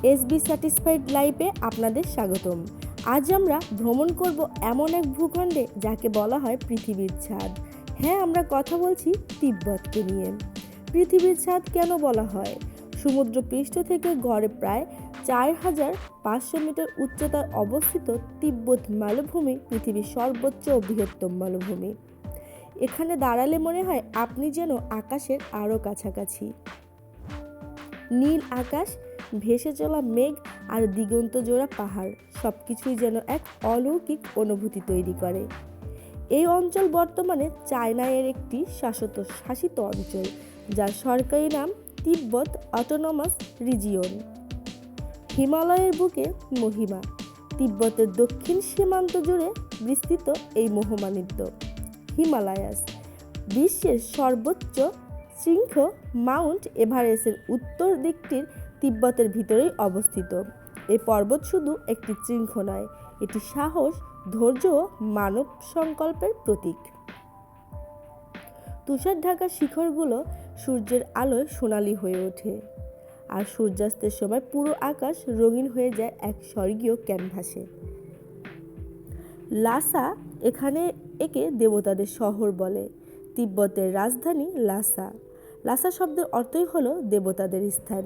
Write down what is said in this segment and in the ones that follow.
SB satisfied লাইফে আপনাদের স্বাগতম। আজ আমরা ভ্রমণ করব এমন এক ভূখণ্ডে যাকে বলা হয় পৃথিবীর ছাদ। হ্যাঁ, আমরা কথা বলছি তিব্বতকে নিয়ে। পৃথিবীর ছাদ কেন বলা হয়? সমুদ্র পৃষ্ঠ থেকে গড়ে প্রায় 4500 মিটার উচ্চতায় অবস্থিত তিব্বত মালভূমি পৃথিবীর সর্বোচ্চ ও বৃহত্তম মালভূমি। এখানে দাঁড়ালে মনে হয় আপনি যেন আকাশের আরও কাছাকাছি। নীল আকাশ, ভেসে চলা মেঘ আর দিগন্ত জোড়া পাহাড় সবকিছুই যেন এক অলৌকিক অনুভূতি তৈরি করে। এই অঞ্চল বর্তমানে চায়না এর একটি শাসিত অঞ্চল, যার সরকারি নাম তিব্বত অটোনমাস রিজিয়ন। হিমালয়ের বুকে মহিমা। তিব্বতের দক্ষিণ সীমান্ত জুড়ে বিস্তৃত এই মহামান্য হিমালয়াস, বিশ্বের সর্বোচ্চ শৃঙ্গ মাউন্ট এভারেস্টের উত্তর দিকটির তিব্বতের ভিতরেই অবস্থিত। এই পর্বত শুধু একটি শৃঙ্গ নয়, এটি সাহস, ধৈর্য ও মানব সংকল্পের প্রতীক। তুষার ঢাকা শিখরগুলো সূর্যের আলোয় সোনালী হয়ে ওঠে, আর সূর্যাস্তের সময় পুরো আকাশ রঙিন হয়ে যায় এক স্বর্গীয় ক্যানভাসে। লাসা, এখানে একে দেবতাদের শহর বলে। তিব্বতের রাজধানী লাসা। লাসা শব্দের অর্থই হলো দেবতাদের স্থান।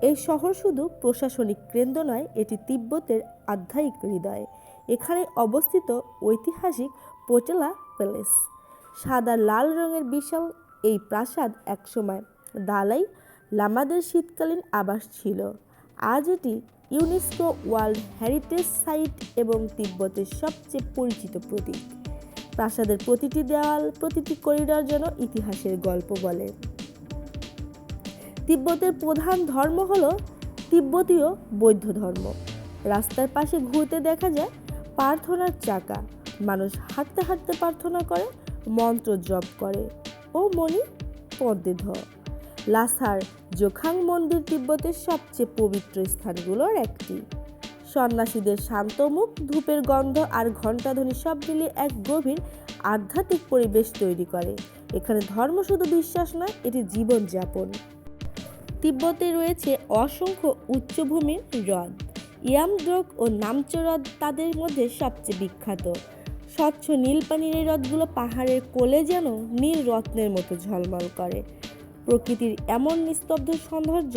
এই শহর শুধু প্রশাসনিক কেন্দ্র নয়, এটি তিব্বতের আধ্যাত্মিক হৃদয়। এখানে অবস্থিত ঐতিহাসিক পোটেলা প্যালেস। সাদা লাল রঙের বিশাল এই প্রাসাদ একসময় দালাই লামাদের শীতকালীন আবাস ছিল। আজ এটি ইউনেস্কো ওয়ার্ল্ড হেরিটেজ সাইট এবং তিব্বতের সবচেয়ে পরিচিত প্রতীক। প্রাসাদের প্রতিটি দেওয়াল, প্রতিটি করিডর যেন ইতিহাসের গল্প বলে। তিব্বতের প্রধান ধর্ম হলো তিব্বতীয় বৌদ্ধ ধর্ম। রাস্তার পাশে ঘুরতে দেখা যায় প্রার্থনার চাকা। মানুষ হাঁটতে হাঁটতে প্রার্থনা করে, মন্ত্র জপ করে ও মনি পদ্মে ধোয়। লাসার জোখাং মন্দির তিব্বতের সবচেয়ে পবিত্র স্থানগুলোর একটি। সন্ন্যাসীদের শান্ত মুখ, ধূপের গন্ধ আর ঘণ্টাধ্বনি সব মিলিয়ে এক গভীর আধ্যাত্মিক পরিবেশ তৈরি করে। এখানে ধর্ম শুধু বিশ্বাস নয়, এটি জীবনযাপন। তিব্বতে রয়েছে অসংখ্য উচ্চভূমির হ্রদ। ইয়ামড্রোক ও নামচো হ্রদ তাদের মধ্যে সবচেয়ে বিখ্যাত। স্বচ্ছ নীল পানির এই হ্রদগুলো পাহাড়ের কোলে যেন নীল রত্নের মতো ঝলমল করে। প্রকৃতির এমন নিস্তব্ধ সৌন্দর্য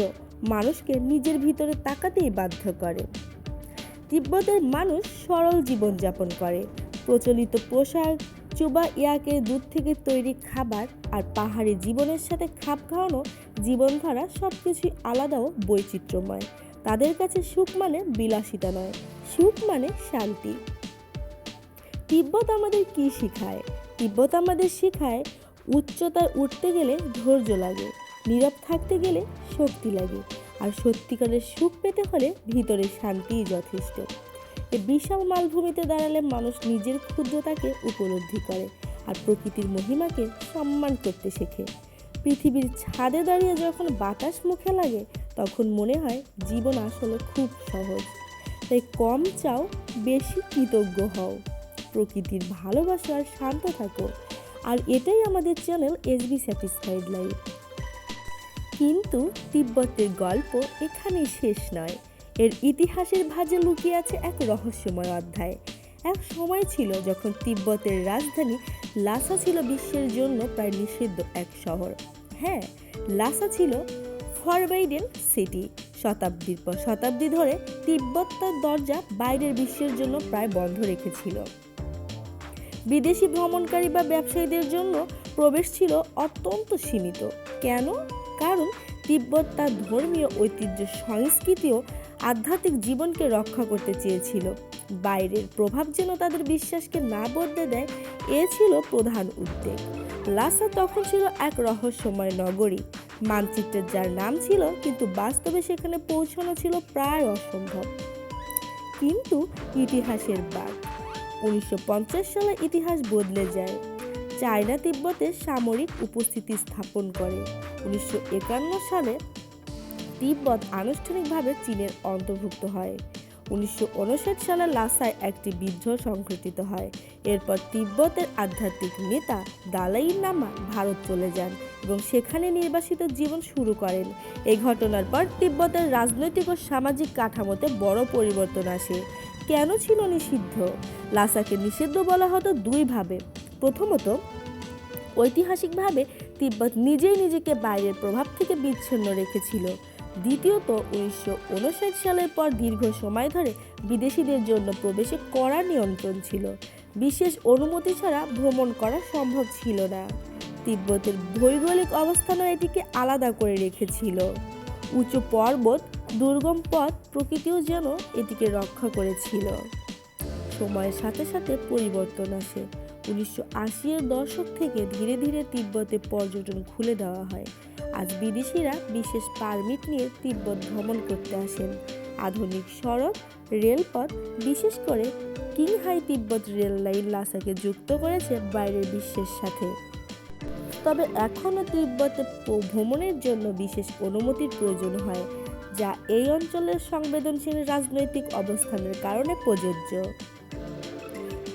মানুষকে নিজের ভিতরে তাকাতেই বাধ্য করে। তিব্বতের মানুষ সরল জীবনযাপন করে। প্রচলিত পোশাক, চুবা ইয়াকের দুধ থেকে তৈরি খাবার আর পাহাড়ি জীবনের সাথে খাপ খাওয়ানো জীবনধারা সবকিছুই আলাদা ও বৈচিত্র্যময়। তাদের কাছে সুখ মানে বিলাসিতা নয়, সুখ মানে শান্তি। তিব্বত আমাদের কি শেখায়? তিব্বত আমাদের শেখায় উচ্চতায় উঠতে গেলে ধৈর্য লাগে, নীরব থাকতে গেলে শক্তি লাগে, আর সত্যিকারের সুখ পেতে হলে ভিতরে শান্তিই যথেষ্ট। এই বিশাল মালভূমিতে দাঁড়ালে মানুষ নিজের ক্ষুদ্রতাকে উপলব্ধি করে আর প্রকৃতির মহিমাকে সম্মান করতে শেখে। পৃথিবীর ছাদে দাঁড়িয়ে যখন বাতাস মুখে লাগে, তখন মনে হয় জীবন আসলে খুব সহজ। তাই কম চাও, বেশি কৃতজ্ঞ হও, প্রকৃতির ভালোবাসা আর শান্ত থাকো। আর এটাই আমাদের চ্যানেল এসবি স্যাটিসফাইড লাইফ। কিন্তু তিব্বতের গল্প এখানেই শেষ নয়। এর ইতিহাসের ভাঁজে লুকিয়ে আছে এক রহস্যময় অধ্যায়। এক সময় ছিল যখন তিব্বতের রাজধানী লাসা ছিল বিশ্বের জন্য প্রায় নিষিদ্ধ এক শহর। হ্যাঁ, লাসা ছিল ফরবাইডেন সিটি। শতাব্দীর পর শতাব্দী ধরে তিব্বত তার দরজা বাইরের বিশ্বের জন্য প্রায় বন্ধ রেখেছিল। বিদেশি ভ্রমণকারী বা ব্যবসায়ীদের জন্য প্রবেশ ছিল অত্যন্ত সীমিত। কেন? কারণ তিব্বত তার ধর্মীয় ঐতিহ্য, সংস্কৃতি ও আধ্যাত্মিক জীবনকে রক্ষা করতে চেয়েছিল। বাইরের প্রভাব যেন তাদের বিশ্বাসকে না বদলে দেয়, এ ছিল প্রধান উদ্বেগ। লাসা তখন ছিল এক রহস্যময় নগরী, মানচিত্রের যার নাম ছিল, কিন্তু বাস্তবে সেখানে পৌঁছানো ছিল প্রায় অসম্ভব। কিন্তু ইতিহাসের বাঁক। 1950 সালে ইতিহাস বদলে যায়। চায়না তিব্বতের সামরিক উপস্থিতি স্থাপন করে। 1951 সালে তিব্বত আনুষ্ঠানিকভাবে চীনের অন্তর্ভুক্ত হয়। 1959 সালে লাসায় একটি বিদ্রোহ সংঘটিত হয়। এরপর তিব্বতের আধ্যাত্মিক নেতা দালাই লামা ভারত চলে যান এবং সেখানে নির্বাসিত জীবন শুরু করেন। এই ঘটনার পর তিব্বতের রাজনৈতিক ও সামাজিক কাঠামোতে বড় পরিবর্তন আসে। কেন ছিল নিষিদ্ধ? লাসাকে নিষিদ্ধ বলা হতো দুইভাবে। প্রথমত, ঐতিহাসিকভাবে তিব্বত নিজেই নিজেকে বাইরের প্রভাব থেকে বিচ্ছিন্ন রেখেছিল। দ্বিতীয়ত, 1959 সালের পর দীর্ঘ সময় ধরে বিদেশিদের জন্য প্রবেশে কড়া নিয়ন্ত্রণ ছিল। বিশেষ অনুমতি ছাড়া ভ্রমণ করা সম্ভব ছিল না। তিব্বতের ভৌগোলিক অবস্থানও এটিকে আলাদা করে রেখেছিল। উঁচু পর্বত, দুর্গম পথ, প্রকৃতিও যেন এটিকে রক্ষা করেছিল। সময়ের সাথে সাথে পরিবর্তন আসে। 1980-এর দশক থেকে ধীরে ধীরে তিব্বতে পর্যটন খুলে দেওয়া হয়। আজ বিদেশিরা বিশেষ পারমিট নিয়ে তিব্বত ভ্রমণ করতে আসেন। আধুনিক সড়ক, রেলপথ, বিশেষ করে কিংহাই তিব্বত রেল লাইন লাসাকে যুক্ত করেছে বাইরের বিশ্বের সাথে। তবে এখনও তিব্বতে ভ্রমণের জন্য বিশেষ অনুমতির প্রয়োজন হয়, যা এই অঞ্চলের সংবেদনশীল রাজনৈতিক অবস্থানের কারণে প্রযোজ্য।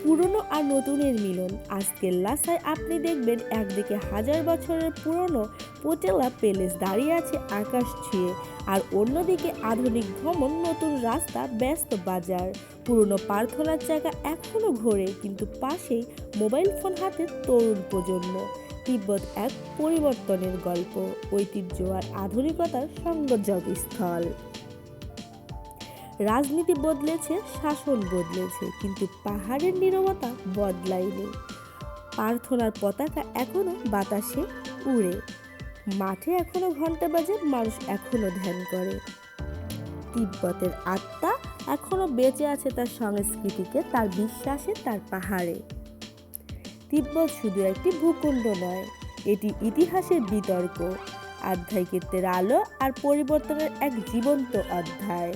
পুরনো আর নতুনের মিলন। আজকের লাসায় আপনি দেখবেন একদিকে 1000 বছরের পুরনো পোটেলা প্যালেস দাঁড়িয়ে আছে আকাশ ছুঁয়ে, আর অন্যদিকে আধুনিক ভ্রমণ, নতুন রাস্তা, ব্যস্ত বাজার। পুরনো প্রার্থনার জায়গা এখনও ঘোরে, কিন্তু পাশেই মোবাইল ফোন হাতে তরুণ প্রজন্ম। তিব্বত এক পরিবর্তনের গল্প, ঐতিহ্য আর আধুনিকতার সংযোগস্থল। রাজনীতি বদলেছে, শাসন বদলেছে, কিন্তু পাহাড়ের নীরবতা বদলায়নি। প্রার্থনার পতাকা এখনো বাতাসে উড়ে, মাঠে এখনো ঘন্টা বাজে, মানুষ এখনো ধ্যান করে। তিব্বতের আত্মা এখনো বেঁচে আছে, তার সংস্কৃতিকে, তার বিশ্বাসে, তার পাহাড়ে। তিব্বত শুধু একটি ভূখণ্ড নয়, এটি ইতিহাসের বিতর্ক, আধ্যাত্মিকের আলো আর পরিবর্তনের এক জীবন্ত অধ্যায়।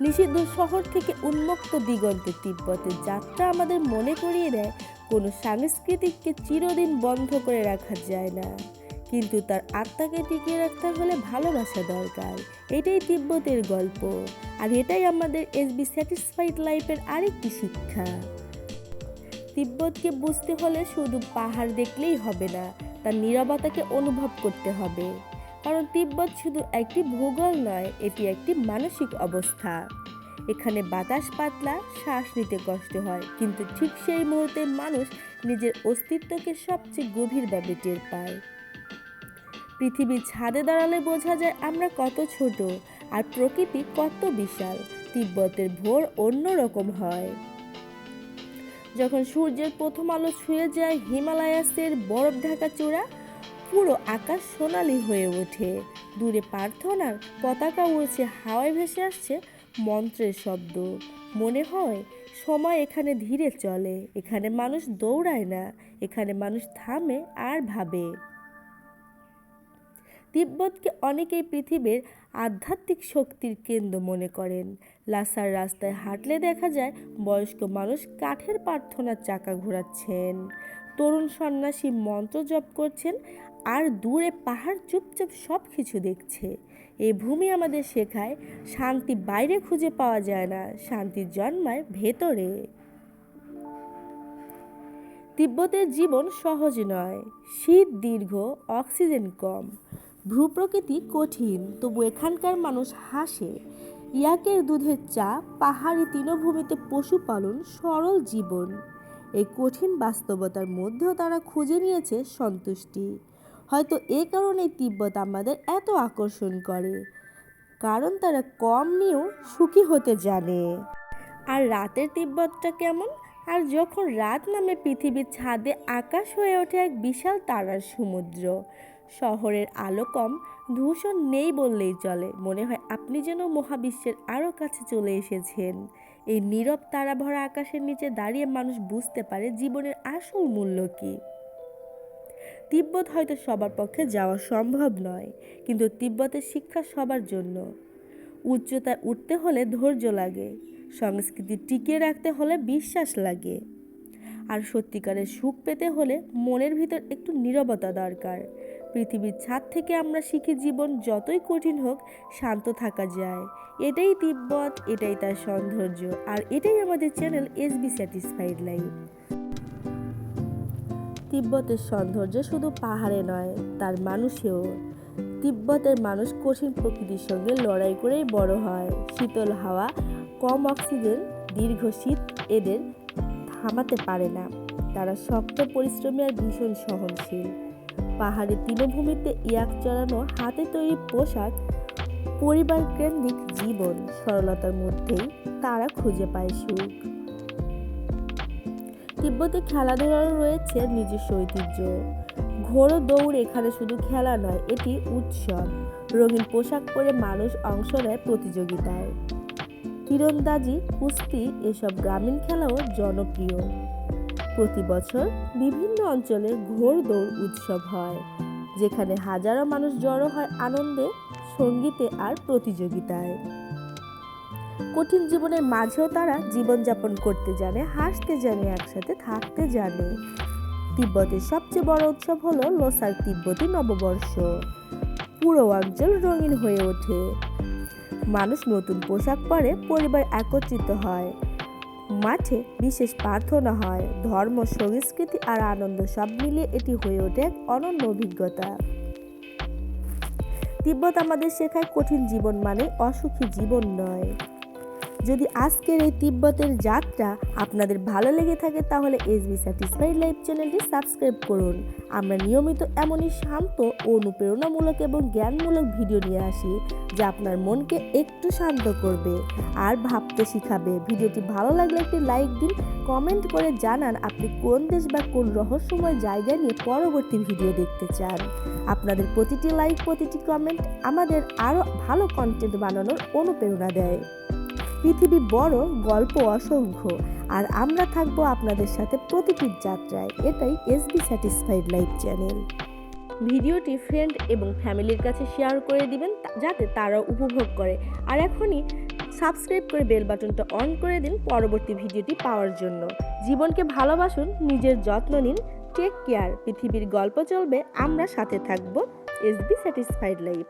নিষিদ্ধ শহর থেকে উন্মুক্ত দিগন্তে তিব্বতের যাত্রা আমাদের মনে করিয়ে দেয়, কোনো সংস্কৃতিকে চিরদিন বন্ধ করে রাখা যায় না, কিন্তু তার আত্মাকে টিকিয়ে রাখতে হলে ভালোবাসা দরকার। এটাই তিব্বতের গল্প, আর এটাই আমাদের এসবি স্যাটিসফাইড লাইফের আরেকটি শিক্ষা। তিব্বতকে বুঝতে হলে শুধু পাহাড় দেখলেই হবে না, তার নীরবতাকে অনুভব করতে হবে। কারণ তিব্বত শুধু একটি ভূগোল নয়, এটি একটি মানসিক অবস্থা। এখানে বাতাস পাতলা, শ্বাস নিতে কষ্ট হয়, কিন্তু ঠিক সেই মুহূর্তে মানুষ নিজের অস্তিত্বকে সবচেয়ে গভীরভাবে টের পায়। পৃথিবীর ছাদে দাঁড়ালে বোঝা যায় আমরা কত ছোট, আর প্রকৃতি কত বিশাল। তিব্বতের ভোর অন্যরকম হয়। যখন সূর্যের প্রথম আলো ছুঁয়ে যায় হিমালয়াসের বরফ ঢাকা চূড়া, পুরো আকাশ সোনালি হয়ে ওঠে। দূরে প্রার্থনার পতাকা উড়ছে, হাওয়ায় ভেসে আসছে মন্ত্রের শব্দ। মনে হয় সময় এখানে ধীরে চলে, এখানে মানুষ দৌড়ায় না, এখানে মানুষ থামে আর ভাবে। তিব্বতকে অনেকেই পৃথিবীর আধ্যাত্মিক শক্তির কেন্দ্র মনে করেন। লাসার রাস্তায় হাঁটলে দেখা যায় বয়স্ক মানুষ কাঠের প্রার্থনার চাকা ঘোরাচ্ছেন, তরুণ সন্ন্যাসী মন্ত্র জপ করছেন, আর দূরে পাহাড় চুপচাপ সব কিছু দেখছে। এই ভূমি আমাদের শেখায়, শান্তি বাইরে খুঁজে পাওয়া যায় না, শান্তি জন্মায় ভেতরে। তিব্বতের জীবন সহজ নয়। শীত দীর্ঘ, অক্সিজেন কম, ভূপ্রকৃতি কঠিন, তবু এখানকার মানুষ হাসে। ইয়াকের দুধের চা, পাহাড়ি তৃণভূমিতে পশুপালন, সরল জীবন। এই কঠিন বাস্তবতার মধ্যেও তারা খুঁজে নিয়েছে সন্তুষ্টি। হয়তো এ কারণেই তিব্বত আমাদের এত আকর্ষণ করে, কারণ তারা কম নিয়েও সুখী হতে জানে। আর রাতের তিব্বতটা কেমন? আর যখন রাত নামে পৃথিবীর ছাদে আকাশ হয়ে ওঠে এক বিশাল তারার সমুদ্র। শহরের আলো কম, দূষণ নেই বললেই চলে। মনে হয় আপনি যেন মহাবিশ্বের আরও কাছে চলে এসেছেন। এই নীরব তারা ভরা আকাশের নিচে দাঁড়িয়ে মানুষ বুঝতে পারে জীবনের আসল মূল্য কী। তিব্বত হয়তো সবার পক্ষে যাওয়া সম্ভব নয়, কিন্তু তিব্বতের শিক্ষা সবার জন্য। উচ্চতায় উঠতে হলে ধৈর্য লাগে, সংস্কৃতি টিকিয়ে রাখতে হলে বিশ্বাস লাগে, আর সত্যিকারের সুখ পেতে হলে মনের ভিতর একটু নীরবতা দরকার। পৃথিবীর ছাদ থেকে আমরা শিখি জীবন যতই কঠিন হোক শান্ত থাকা যায়। এটাই তিব্বত, এটাই তার সৌন্দর্য, আর এটাই আমাদের চ্যানেল এসবি স্যাটিসফাইড লাইফ। তিব্বতের সৌন্দর্য শুধু পাহাড়ে নয়, তার মানুষেও। তিব্বতের মানুষ কঠিন প্রকৃতির সঙ্গে লড়াই করেই বড় হয়। শীতল হাওয়া, কম অক্সিজেন, দীর্ঘ শীত এদের থামাতে পারে না। তারা শক্ত, পরিশ্রমী আর ভীষণ সহনশীল। পাহাড়ি তৃণভূমিতে ইয়াক চড়ানো, হাতে তৈরি পোশাক, পরিবার কেন্দ্রিক জীবন, সরলতার মধ্যেই তারা খুঁজে পায় সুখ। তিব্বতে খেলাধুলারও রয়েছে নিজস্ব ঐতিহ্য। ঘোড় দৌড় এখানে শুধু খেলা নয়, এটি উৎসব। রঙিন পোশাক পরে মানুষ অংশ নেয় প্রতিযোগিতায়। তীরন্দাজি, কুস্তি এসব গ্রামীণ খেলাও জনপ্রিয়। প্রতি বছর বিভিন্ন অঞ্চলে ঘোড় দৌড় উৎসব হয়, যেখানে হাজারো মানুষ জড়ো হয় আনন্দে, সঙ্গীতে আর প্রতিযোগিতায়। কঠিন জীবনের মাঝেও তারা জীবনযাপন করতে জানে, হাসতে জানে, একসাথে থাকতে জানে। তিব্বতের সবচেয়ে বড় উৎসব হলো লোসার, তিব্বতী নববর্ষ। পুরো অঞ্চল রঙিন হয়ে ওঠে। মানুষ নতুন পোশাক পরে, পরিবার একত্রিত হয়, মাঠে বিশেষ প্রার্থনা হয়। ধর্ম, সংস্কৃতি আর আনন্দ সব মিলিয়ে এটি হয়ে ওঠে এক অনন্য অভিজ্ঞতা। তিব্বত আমাদের শেখায় কঠিন জীবন মানে অসুখী জীবন নয়। যদি আজকের এই তিব্বতের যাত্রা আপনাদের ভালো লেগে থাকে তাহলে এসবি স্যাটিসফাইড লাইফ চ্যানেলটি সাবস্ক্রাইব করুন। আমরা নিয়মিত এমনই শান্ত, অনুপ্রেরণামূলক এবং জ্ঞানমূলক ভিডিও নিয়ে আসি, যা আপনার মনকে একটু শান্ত করবে আর ভাবতে শিখাবে। ভিডিওটি ভালো লাগলে একটি লাইক দিন, কমেন্ট করে জানান আপনি কোন দেশ বা কোন রহস্যময় জায়গা নিয়ে পরবর্তী ভিডিও দেখতে চান। আপনাদের প্রতিটি লাইক, প্রতিটি কমেন্ট আমাদের আরও ভালো কন্টেন্ট বানানোর অনুপ্রেরণা দেয়। পৃথিবী বড়, গল্প অসংখ্য, আর আমরা থাকবো আপনাদের সাথে প্রতিটি যাত্রায়। এটাই এসবি স্যাটিসফাইড লাইফ চ্যানেল। ভিডিওটি ফ্রেন্ড এবং ফ্যামিলির কাছে শেয়ার করে দিবেন, যাতে তারাও উপভোগ করে। আর এখনই সাবস্ক্রাইব করে বেল বাটনটা অন করে দিন পরবর্তী ভিডিওটি পাওয়ার জন্য। জীবনকে ভালোবাসুন, নিজের যত্ন নিন, টেক কেয়ার। পৃথিবীর গল্প চলবে, আমরা সাথে থাকবো। SB satisfied life.